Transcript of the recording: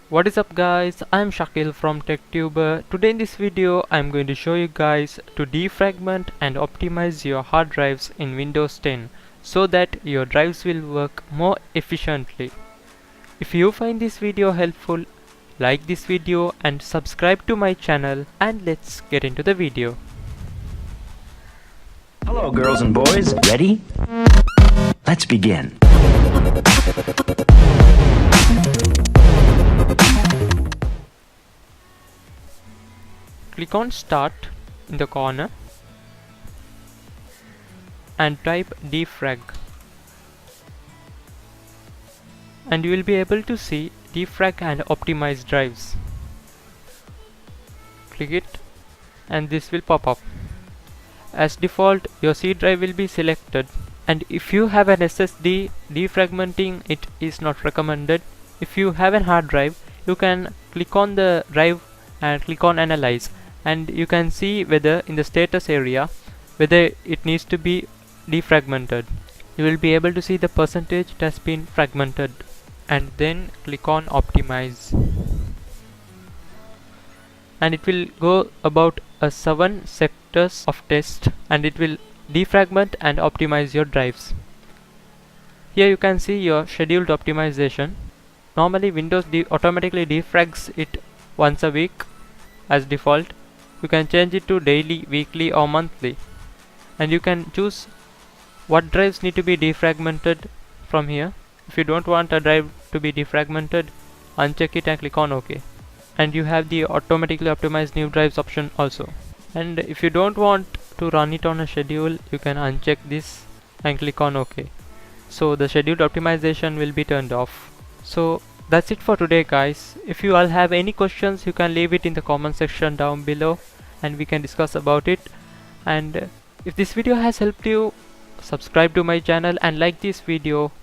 What is up guys, I am Shakil from TechTuber. Today in this video I am going to show you guys to defragment and optimize your hard drives in Windows 10 so that your drives will work more efficiently. If you find this video helpful, like this video and subscribe to my channel, and let's get into the video. Hello girls and boys, ready? Let's begin. Click on Start in the corner and type defrag, and you will be able to see defrag and optimize drives. Click it and this will pop up. As default, your C drive will be selected, and if you have an SSD, defragmenting it is not recommended. If you have a hard drive, you can click on the drive and click on Analyze, and you can see whether in the status area whether it needs to be defragmented. You will be able to see the percentage it has been fragmented, and then click on Optimize, and it will go about 7 sectors of test, and it will defragment and optimize your drives. Here you can see your scheduled optimization. Normally Windows automatically defrags it once a week as default. You can change it to daily, weekly or monthly, and you can choose what drives need to be defragmented from here. If you don't want a drive to be defragmented, uncheck it and click on OK, and you have the automatically optimize new drives option also. And if you don't want to run it on a schedule, you can uncheck this and click on OK, so the scheduled optimization will be turned off. So that's it for today guys. If you all have any questions, you can leave it in the comment section down below and we can discuss about it. And if this video has helped you, subscribe to my channel and like this video.